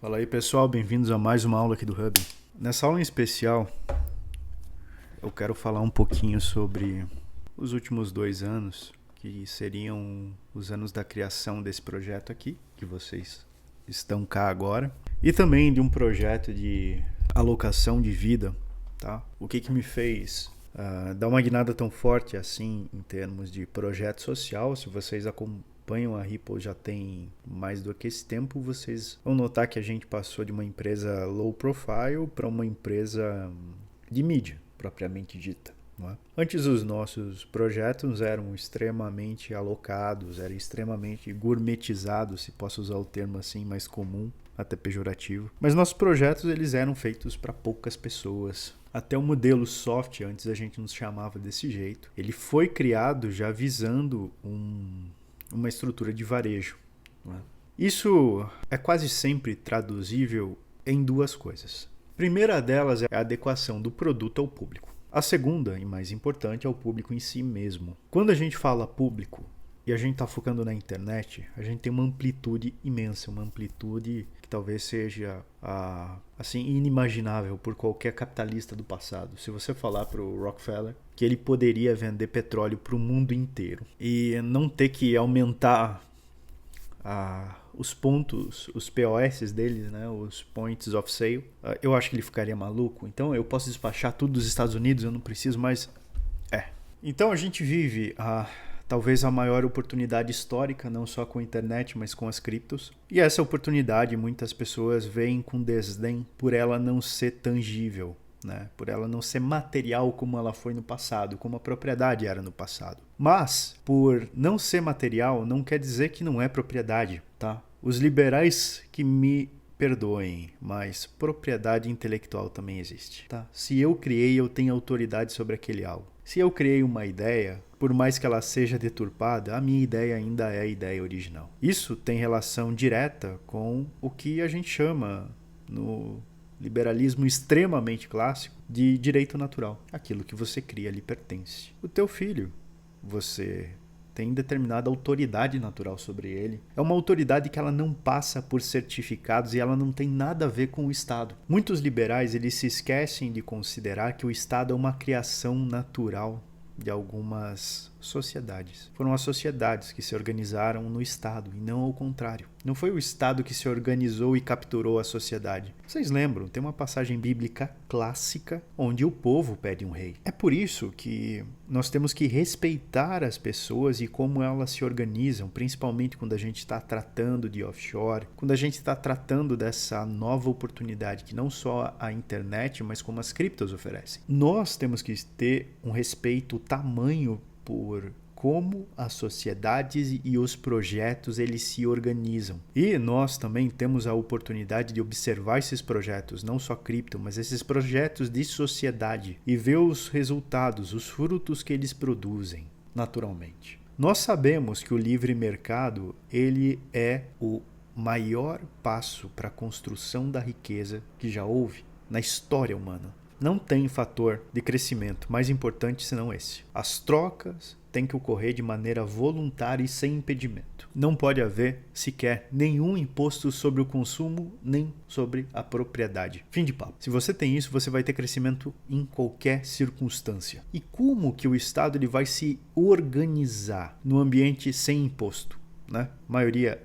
Fala aí pessoal, bem-vindos a mais uma aula aqui do Hub. Nessa aula em especial, eu quero falar um pouquinho sobre os últimos 2 anos, que seriam os anos da criação desse projeto aqui, que vocês estão cá agora, e também de um projeto de alocação de vida, tá? O que me fez dar uma guinada tão forte assim em termos de projeto social. Se vocês acompanham a Ripple já tem mais do que esse tempo, vocês vão notar que a gente passou de uma empresa low profile para uma empresa de mídia, propriamente dita. Não é? Antes os nossos projetos eram extremamente alocados, eram extremamente gourmetizados, se posso usar o termo assim mais comum, até pejorativo. Mas nossos projetos eles eram feitos para poucas pessoas. Até o modelo soft, antes a gente nos chamava desse jeito, ele foi criado já visando uma estrutura de varejo. Não é? Isso é quase sempre traduzível em duas coisas. A primeira delas é a adequação do produto ao público. A segunda, e mais importante, é o público em si mesmo. Quando a gente fala público e a gente está focando na internet, a gente tem uma amplitude imensa, uma amplitude que talvez seja assim inimaginável por qualquer capitalista do passado. Se você falar para o Rockefeller que ele poderia vender petróleo para o mundo inteiro e não ter que aumentar os pontos, os POS deles, né, os Points of Sale, eu acho que ele ficaria maluco. Então eu posso despachar tudo dos Estados Unidos, eu não preciso mais. Então a gente vive talvez a maior oportunidade histórica, não só com a internet, mas com as criptos. E essa oportunidade muitas pessoas veem com desdém por ela não ser tangível, né? Por ela não ser material como ela foi no passado, como a propriedade era no passado. Mas, por não ser material, não quer dizer que não é propriedade, tá? Os liberais que me perdoem, mas propriedade intelectual também existe, tá? Se eu criei, eu tenho autoridade sobre aquele algo. Se eu criei uma ideia, por mais que ela seja deturpada, a minha ideia ainda é a ideia original. Isso tem relação direta com o que a gente chama no liberalismo extremamente clássico de direito natural. Aquilo que você cria lhe pertence. O teu filho, você tem determinada autoridade natural sobre ele. É uma autoridade que ela não passa por certificados e ela não tem nada a ver com o Estado. Muitos liberais eles se esquecem de considerar que o Estado é uma criação natural de algumas sociedades. Foram as sociedades que se organizaram no Estado e não ao contrário. Não foi o Estado que se organizou e capturou a sociedade. Vocês lembram? Tem uma passagem bíblica clássica onde o povo pede um rei. É por isso que nós temos que respeitar as pessoas e como elas se organizam, principalmente quando a gente está tratando de offshore, quando a gente está tratando dessa nova oportunidade que não só a internet, mas como as criptos oferecem. Nós temos que ter um respeito tamanho por como as sociedades e os projetos eles se organizam. E nós também temos a oportunidade de observar esses projetos, não só cripto, mas esses projetos de sociedade e ver os resultados, os frutos que eles produzem naturalmente. Nós sabemos que o livre mercado ele é o maior passo para a construção da riqueza que já houve na história humana. Não tem fator de crescimento mais importante senão esse. As trocas têm que ocorrer de maneira voluntária e sem impedimento. Não pode haver sequer nenhum imposto sobre o consumo nem sobre a propriedade. Fim de papo. Se você tem isso, você vai ter crescimento em qualquer circunstância. E como que o Estado ele vai se organizar no ambiente sem imposto? Né? A maioria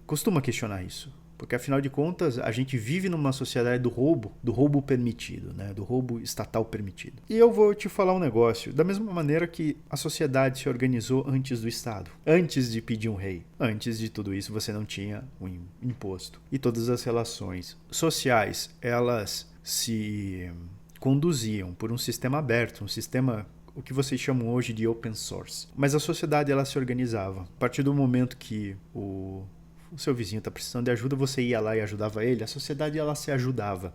costuma questionar isso. Porque, afinal de contas, a gente vive numa sociedade do roubo permitido, né? Do roubo estatal permitido. E eu vou te falar um negócio. Da mesma maneira que a sociedade se organizou antes do Estado, antes de pedir um rei, antes de tudo isso você não tinha um imposto. E todas as relações sociais, elas se conduziam por um sistema aberto, um sistema o que vocês chamam hoje de open source. Mas a sociedade ela se organizava. A partir do momento que o seu vizinho está precisando de ajuda, você ia lá e ajudava ele, a sociedade ela se ajudava.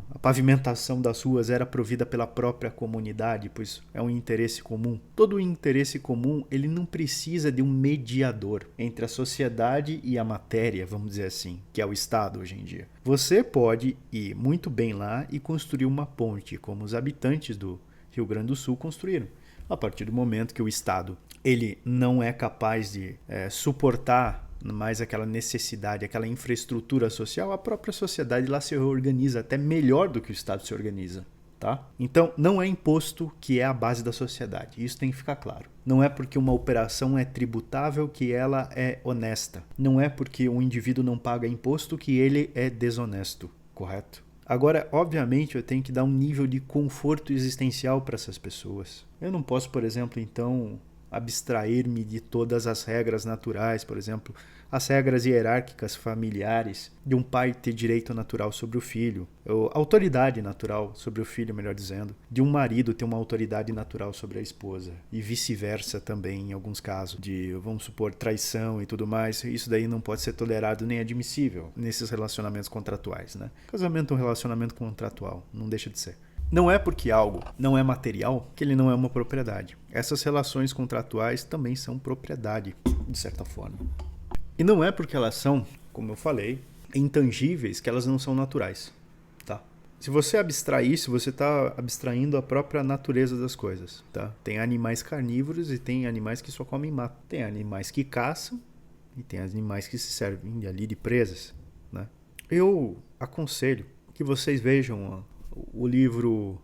A pavimentação das ruas era provida pela própria comunidade, pois é um interesse comum. Todo interesse comum ele não precisa de um mediador entre a sociedade e a matéria, vamos dizer assim, que é o Estado hoje em dia. Você pode ir muito bem lá e construir uma ponte, como os habitantes do Rio Grande do Sul construíram. A partir do momento que o Estado ele não é capaz de suportar mais aquela necessidade, aquela infraestrutura social, a própria sociedade lá se organiza até melhor do que o Estado se organiza. Tá? Então, não é imposto que é a base da sociedade. Isso tem que ficar claro. Não é porque uma operação é tributável que ela é honesta. Não é porque um indivíduo não paga imposto que ele é desonesto. Correto? Agora, obviamente, eu tenho que dar um nível de conforto existencial para essas pessoas. Eu não posso, por exemplo, então, abstrair-me de todas as regras naturais, por exemplo, as regras hierárquicas familiares de um pai ter direito natural sobre o filho, ou autoridade natural sobre o filho, melhor dizendo, de um marido ter uma autoridade natural sobre a esposa, e vice-versa também em alguns casos, de, vamos supor, traição e tudo mais. Isso daí não pode ser tolerado nem admissível nesses relacionamentos contratuais, né? Casamento é um relacionamento contratual, não deixa de ser. Não é porque algo não é material que ele não é uma propriedade. Essas relações contratuais também são propriedade, de certa forma. E não é porque elas são, como eu falei, intangíveis que elas não são naturais. Tá? Se você abstrair isso, você está abstraindo a própria natureza das coisas. Tá? Tem animais carnívoros e tem animais que só comem mato. Tem animais que caçam e tem animais que se servem ali de presas. Né? Eu aconselho que vocês vejam o livro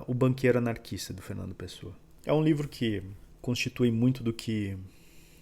O Banqueiro Anarquista, do Fernando Pessoa. É um livro que constitui muito do que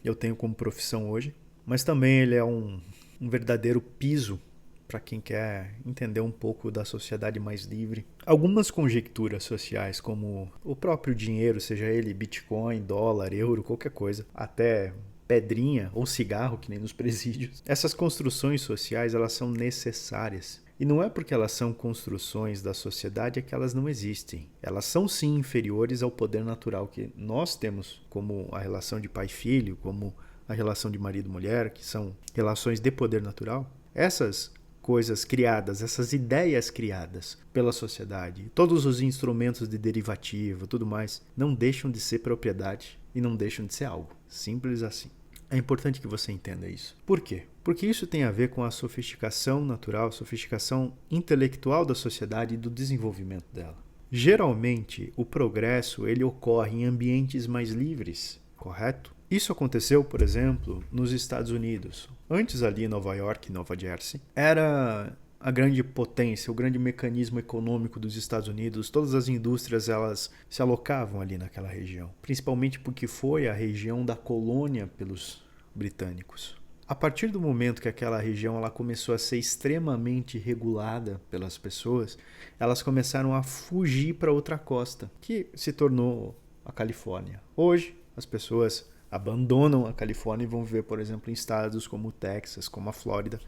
eu tenho como profissão hoje, mas também ele é um verdadeiro piso para quem quer entender um pouco da sociedade mais livre. Algumas conjecturas sociais, como o próprio dinheiro, seja ele Bitcoin, dólar, euro, qualquer coisa, até pedrinha ou cigarro, que nem nos presídios. Essas construções sociais, elas são necessárias. E não é porque elas são construções da sociedade é que elas não existem. Elas são sim inferiores ao poder natural que nós temos, como a relação de pai e filho, como a relação de marido e mulher, que são relações de poder natural. Essas coisas criadas, essas ideias criadas pela sociedade, todos os instrumentos de derivativo, tudo mais, não deixam de ser propriedade e não deixam de ser algo. Simples assim. É importante que você entenda isso. Por quê? Porque isso tem a ver com a sofisticação natural, sofisticação intelectual da sociedade e do desenvolvimento dela. Geralmente, o progresso ele ocorre em ambientes mais livres, correto? Isso aconteceu, por exemplo, nos Estados Unidos. Antes ali em Nova York, Nova Jersey, era a grande potência, o grande mecanismo econômico dos Estados Unidos. Todas as indústrias elas se alocavam ali naquela região, principalmente porque foi a região da colônia pelos britânicos. A partir do momento que aquela região ela começou a ser extremamente regulada pelas pessoas, elas começaram a fugir para outra costa, que se tornou a Califórnia. Hoje, as pessoas abandonam a Califórnia e vão viver, por exemplo, em estados como o Texas, como a Flórida,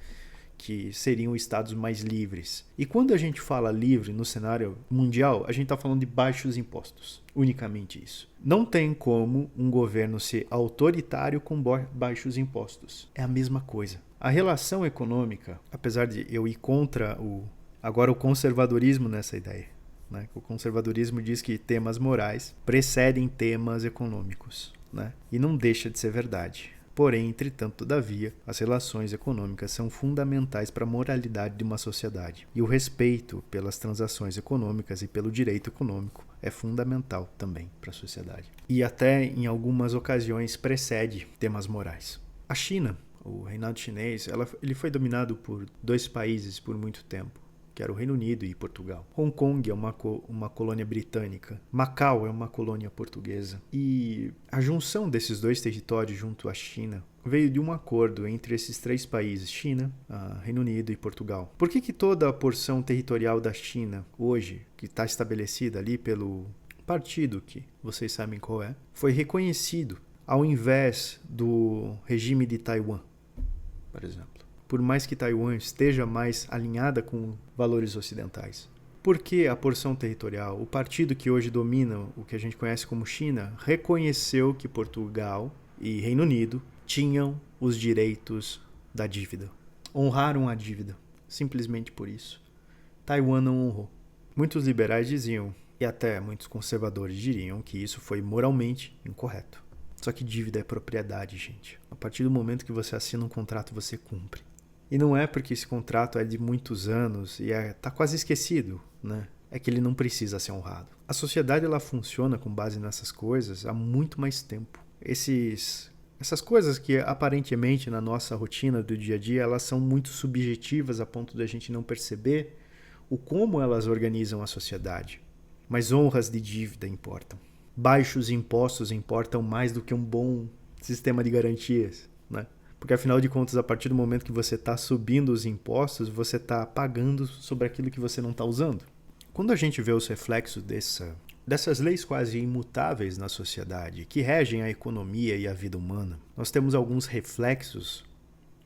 que seriam estados mais livres. E quando a gente fala livre no cenário mundial, a gente está falando de baixos impostos. Unicamente isso. Não tem como um governo ser autoritário com baixos impostos. É a mesma coisa. A relação econômica, apesar de eu ir contra agora o conservadorismo nessa ideia, né? O conservadorismo diz que temas morais precedem temas econômicos, né? E não deixa de ser verdade. Porém, entretanto, todavia, as relações econômicas são fundamentais para a moralidade de uma sociedade. E o respeito pelas transações econômicas e pelo direito econômico é fundamental também para a sociedade. E até, em algumas ocasiões, precede temas morais. A China, o reinado chinês, ele foi dominado por dois países por muito tempo, que era o Reino Unido e Portugal. Hong Kong é uma colônia britânica. Macau é uma colônia portuguesa. E a junção desses dois territórios junto à China veio de um acordo entre esses três países, China, Reino Unido e Portugal. Por que toda a porção territorial da China hoje, que está estabelecida ali pelo partido que vocês sabem qual é, foi reconhecido ao invés do regime de Taiwan, por exemplo? Por mais que Taiwan esteja mais alinhada com valores ocidentais. Porque a porção territorial, o partido que hoje domina o que a gente conhece como China, reconheceu que Portugal e Reino Unido tinham os direitos da dívida. Honraram a dívida, simplesmente por isso. Taiwan não honrou. Muitos liberais diziam, e até muitos conservadores diriam, que isso foi moralmente incorreto. Só que dívida é propriedade, gente. A partir do momento que você assina um contrato, você cumpre. E não é porque esse contrato é de muitos anos e está quase esquecido, né? É que ele não precisa ser honrado. A sociedade ela funciona com base nessas coisas há muito mais tempo. Esses Essas coisas que aparentemente na nossa rotina do dia a dia elas são muito subjetivas a ponto da gente não perceber o como elas organizam a sociedade. Mas honras de dívida importam. Baixos impostos importam mais do que um bom sistema de garantias, né? Porque afinal de contas, a partir do momento que você está subindo os impostos, você está pagando sobre aquilo que você não está usando. Quando a gente vê os reflexos dessas leis quase imutáveis na sociedade, que regem a economia e a vida humana, nós temos alguns reflexos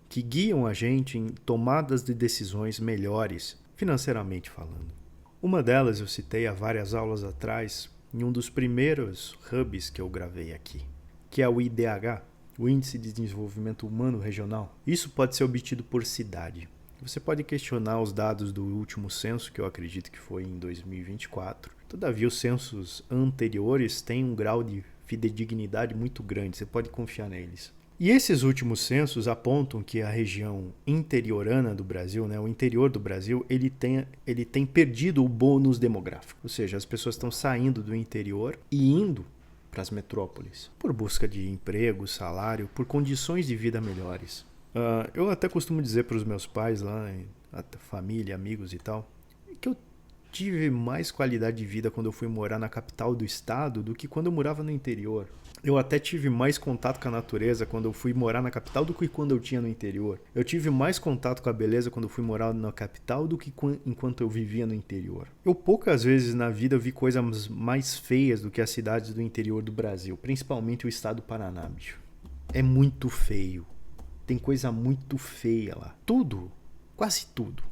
que guiam a gente em tomadas de decisões melhores, financeiramente falando. Uma delas eu citei há várias aulas atrás, em um dos primeiros hubs que eu gravei aqui, que é o IDH, o Índice de Desenvolvimento Humano Regional. Isso pode ser obtido por cidade. Você pode questionar os dados do último censo, que eu acredito que foi em 2024. Todavia, os censos anteriores têm um grau de fidedignidade muito grande, você pode confiar neles. E esses últimos censos apontam que a região interiorana do Brasil, né, o interior do Brasil, ele tem perdido o bônus demográfico. Ou seja, as pessoas estão saindo do interior e indo para as metrópoles, por busca de emprego, salário, por condições de vida melhores. Eu até costumo dizer para os meus pais lá, família, amigos e tal, que eu tive mais qualidade de vida quando eu fui morar na capital do estado do que quando eu morava no interior. Eu até tive mais contato com a natureza quando eu fui morar na capital do que quando eu tinha no interior. Eu tive mais contato com a beleza quando eu fui morar na capital do que enquanto eu vivia no interior. Eu poucas vezes na vida vi coisas mais feias do que as cidades do interior do Brasil, principalmente o estado do Paraná, bicho. É muito feio. Tem coisa muito feia lá. Tudo, quase tudo,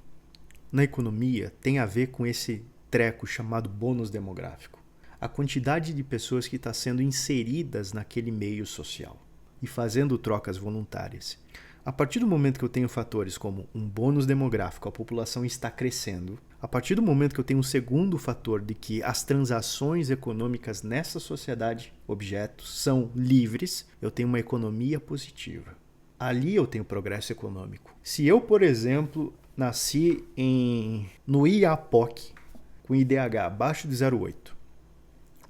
na economia tem a ver com esse treco chamado bônus demográfico. A quantidade de pessoas que está sendo inseridas naquele meio social e fazendo trocas voluntárias. A partir do momento que eu tenho fatores como um bônus demográfico, a população está crescendo. A partir do momento que eu tenho um segundo fator de que as transações econômicas nessa sociedade, objetos, são livres, eu tenho uma economia positiva. Ali eu tenho progresso econômico. Se eu, por exemplo, nasci no IAPOC, com IDH abaixo de 0,8,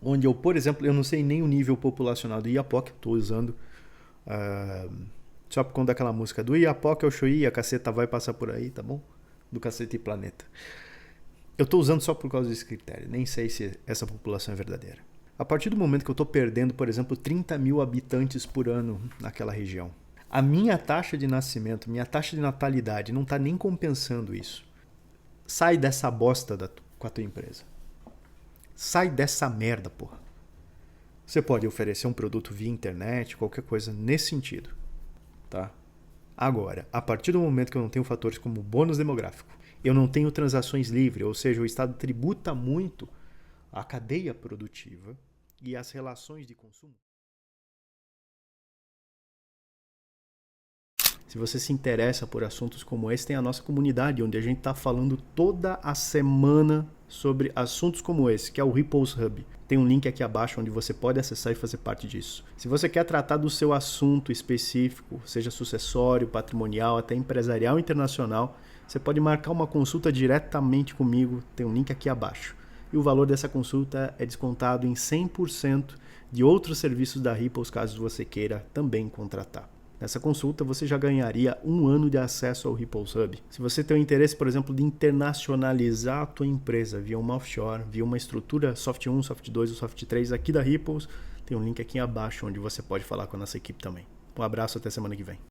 onde eu, por exemplo, eu não sei nem o nível populacional do Iapoque, estou usando só por conta daquela música do Iapoque, o Xoí, a caceta vai passar por aí, tá bom? Do Cacete e Planeta. Eu estou usando só por causa desse critério, nem sei se essa população é verdadeira. A partir do momento que eu estou perdendo, por exemplo, 30 mil habitantes por ano naquela região, a minha taxa de nascimento, minha taxa de natalidade não está nem compensando isso. Sai dessa bosta com a tua empresa. Sai dessa merda, porra. Você pode oferecer um produto via internet, qualquer coisa nesse sentido, tá? Agora, a partir do momento que eu não tenho fatores como bônus demográfico, eu não tenho transações livres, ou seja, o Estado tributa muito a cadeia produtiva e as relações de consumo. Se você se interessa por assuntos como esse, tem a nossa comunidade, onde a gente está falando toda a semana sobre assuntos como esse, que é o Ripples Hub. Tem um link aqui abaixo onde você pode acessar e fazer parte disso. Se você quer tratar do seu assunto específico, seja sucessório, patrimonial, até empresarial internacional, você pode marcar uma consulta diretamente comigo, tem um link aqui abaixo. E o valor dessa consulta é descontado em 100% de outros serviços da Ripples, caso você queira também contratar. Nessa consulta você já ganharia 1 ano de acesso ao Ripples Hub. Se você tem o interesse, por exemplo, de internacionalizar a tua empresa via uma offshore, via uma estrutura Soft 1, Soft 2 ou Soft 3 aqui da Ripples, tem um link aqui abaixo onde você pode falar com a nossa equipe também. Um abraço, até semana que vem.